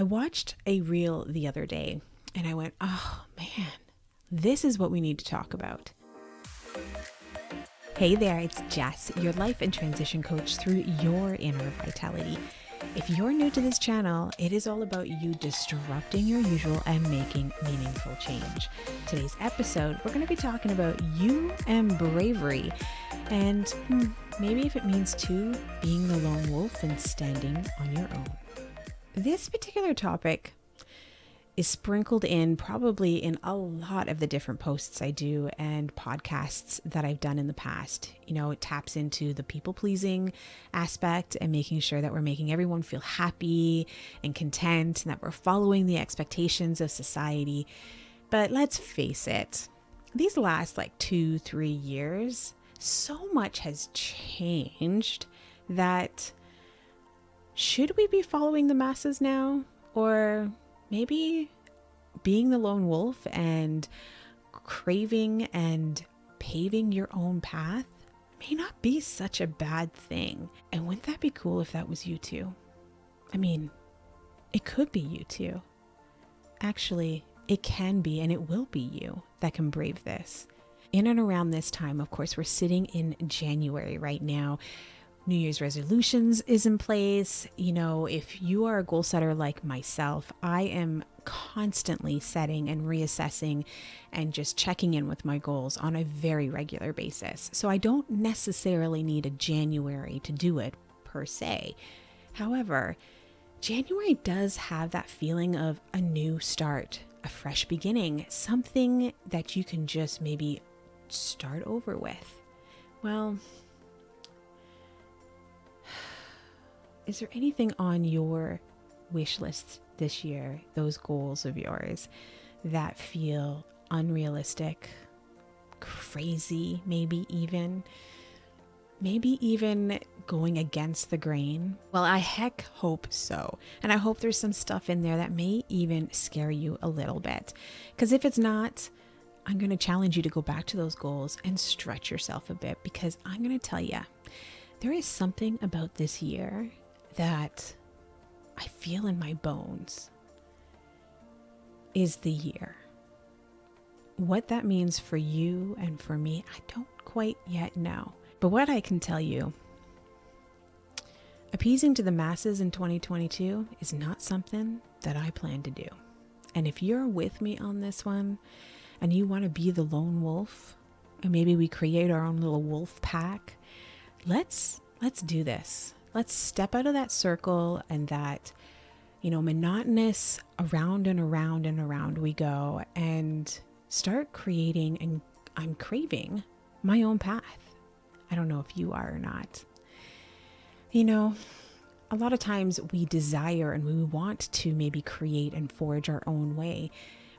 I watched a reel the other day and I went, oh man, this is what we need to talk about. Hey there, it's Jess, your life and transition coach through your inner vitality. If you're new to this channel, it is all about you disrupting your usual and making meaningful change. Today's episode, we're going to be talking about you and bravery, and maybe if it means too, being the lone wolf and standing on your own. This particular topic is sprinkled in probably in a lot of the different posts I do and podcasts that I've done in the past. You know, it taps into the people pleasing aspect and making sure that we're making everyone feel happy and content and that we're following the expectations of society. But let's face it, these last 2-3 years, so much has changed that should we be following the masses now? Or maybe being the lone wolf and craving and paving your own path may not be such a bad thing. And wouldn't that be cool if that was you too? I mean, it could be you too. Actually, it can be and it will be you that can brave this. In and around this time, of course, we're sitting in January right now. New Year's resolutions is in place. You know, if you are a goal setter like myself, I am constantly setting and reassessing and just checking in with my goals on a very regular basis. So I don't necessarily need a January to do it per se. However, January does have that feeling of a new start, a fresh beginning, something that you can just maybe start over with. Well, is there anything on your wish list this year, those goals of yours, that feel unrealistic, crazy, maybe even going against the grain? Well, I heck hope so. And I hope there's some stuff in there that may even scare you a little bit. Because if it's not, I'm going to challenge you to go back to those goals and stretch yourself a bit, because I'm going to tell you, there is something about this year that I feel in my bones is the year. What that means for you and for me, I don't quite yet know. But what I can tell you, appeasing to the masses in 2022 is not something that I plan to do. And if you're with me on this one and you want to be the lone wolf, and maybe we create our own little wolf pack, let's do this. Let's step out of that circle and that, monotonous around and around and around we go, and start creating, and I'm craving my own path. I don't know if you are or not. A lot of times we desire and we want to maybe create and forge our own way,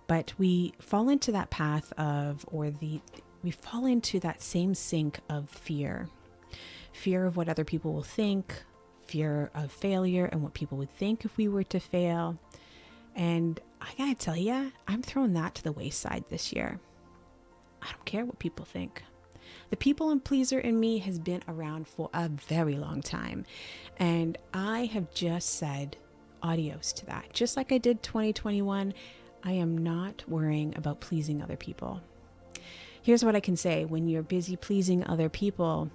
but we fall into that path we fall into that same sink of fear of what other people will think, fear of failure and what people would think if we were to fail. And I gotta tell you, I'm throwing that to the wayside this year. I don't care what people think. The people and pleaser in me has been around for a very long time. And I have just said adios to that. Just like I did 2021, I am not worrying about pleasing other people. Here's what I can say. When you're busy pleasing other people,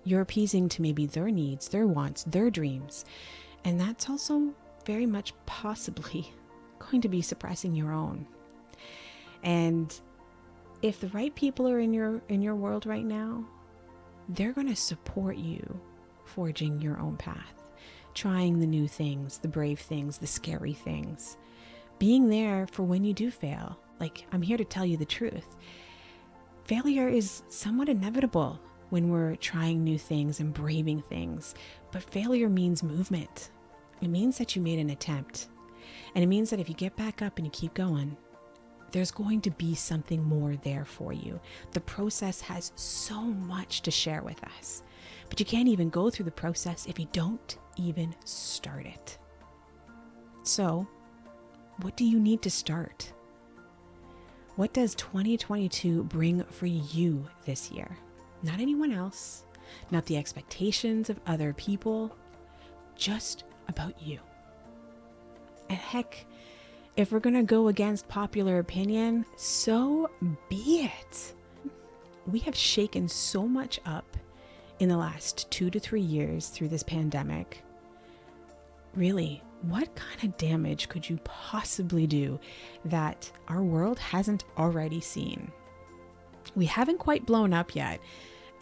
you're appeasing to maybe their needs, their wants, their dreams. And that's also very much possibly going to be suppressing your own. And if the right people are in your world right now, they're going to support you forging your own path, trying the new things, the brave things, the scary things, being there for when you do fail. I'm here to tell you the truth. Failure is somewhat inevitable when we're trying new things and braving things. But failure means movement. It means that you made an attempt. And it means that if you get back up and you keep going, there's going to be something more there for you. The process has so much to share with us. But you can't even go through the process if you don't even start it. So, what do you need to start? What does 2022 bring for you this year? Not anyone else, not the expectations of other people, just about you. And heck, if we're going to go against popular opinion, so be it. We have shaken so much up in the last 2 to 3 years through this pandemic. Really, what kind of damage could you possibly do that our world hasn't already seen? We haven't quite blown up yet,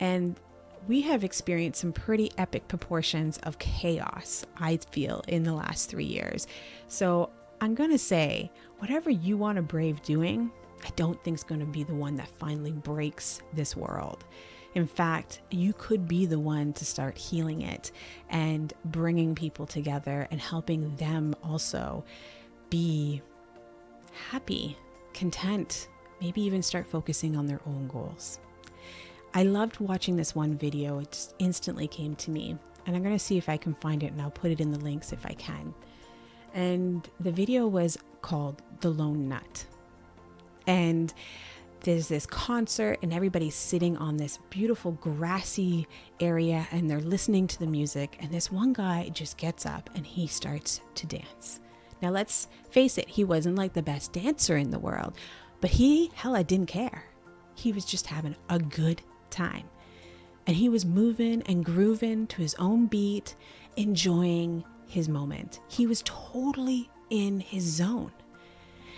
and we have experienced some pretty epic proportions of chaos, I feel, in the last 3 years. So I'm going to say, whatever you want to brave doing, I don't think is going to be the one that finally breaks this world. In fact, you could be the one to start healing it and bringing people together and helping them also be happy, content, maybe even start focusing on their own goals. I loved watching this one video. It just instantly came to me, and I'm going to see if I can find it, and I'll put it in the links if I can. And the video was called The Lone Nut. And there's this concert and everybody's sitting on this beautiful grassy area and they're listening to the music. And this one guy just gets up and he starts to dance. Now let's face it, he wasn't like the best dancer in the world, but he hella didn't care. He was just having a good time. And he was moving and grooving to his own beat, enjoying his moment. He was totally in his zone.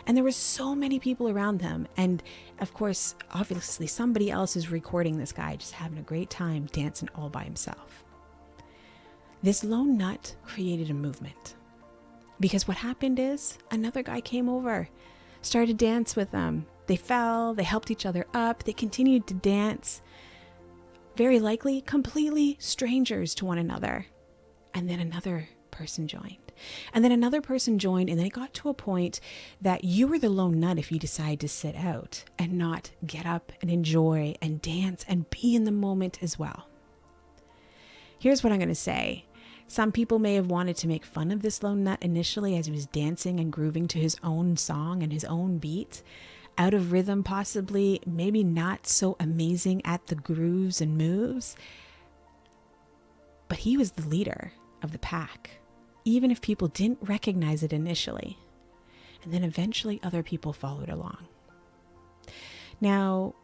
And there were so many people around him. And of course, obviously somebody else is recording this guy just having a great time dancing all by himself. This lone nut created a movement. Because what happened is another guy came over, started to dance with them. They fell, they helped each other up, they continued to dance. Very likely completely strangers to one another. And then another person joined. And then another person joined, and then it got to a point that you were the lone nut if you decide to sit out and not get up and enjoy and dance and be in the moment as well. Here's what I'm going to say. Some people may have wanted to make fun of this lone nut initially as he was dancing and grooving to his own song and his own beat. Out of rhythm, possibly, maybe not so amazing at the grooves and moves. But he was the leader of the pack, even if people didn't recognize it initially. And then eventually other people followed along. Now,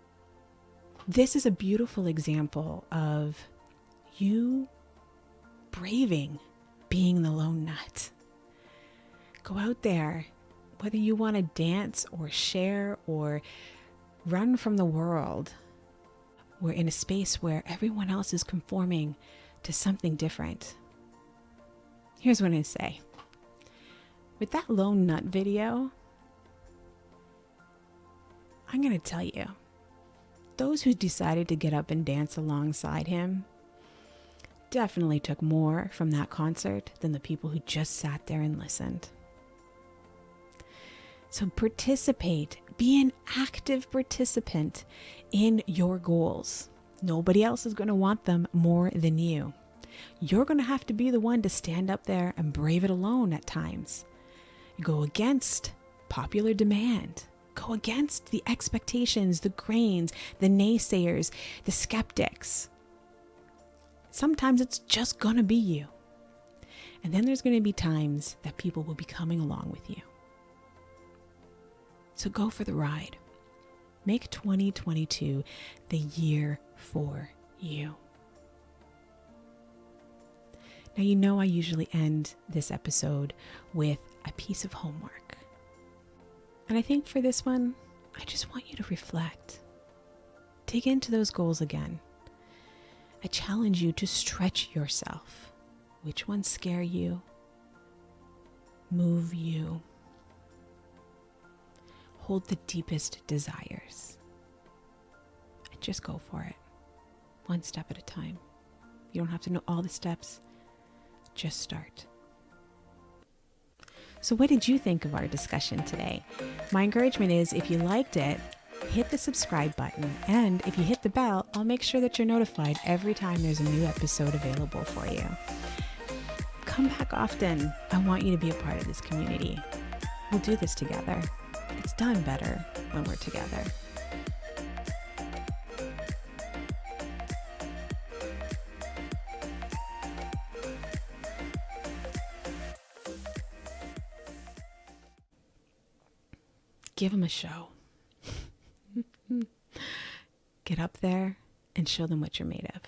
this is a beautiful example of you braving being the lone nut. Go out there, whether you want to dance or share or run from the world. We're in a space where everyone else is conforming to something different. Here's what I say. With that lone nut video, I'm going to tell you, those who decided to get up and dance alongside him definitely took more from that concert than the people who just sat there and listened. So participate, be an active participant in your goals. Nobody else is going to want them more than you. You're going to have to be the one to stand up there and brave it alone at times. Go against popular demand. Go against the expectations, the grains, the naysayers, the skeptics. Sometimes it's just going to be you. And then there's going to be times that people will be coming along with you. So go for the ride. Make 2022 the year for you. Now, you know I usually end this episode with a piece of homework. And I think for this one, I just want you to reflect. Dig into those goals again. I challenge you to stretch yourself. Which ones scare you? Move you? Hold the deepest desires. And just go for it. One step at a time. You don't have to know all the steps. Just start. So what did you think of our discussion today? My encouragement is, if you liked it, hit the subscribe button. And if you hit the bell, I'll make sure that you're notified every time there's a new episode available for you. Come back often. I want you to be a part of this community. We'll do this together. It's done better when we're together. give them a show. Get up there and show them what you're made of.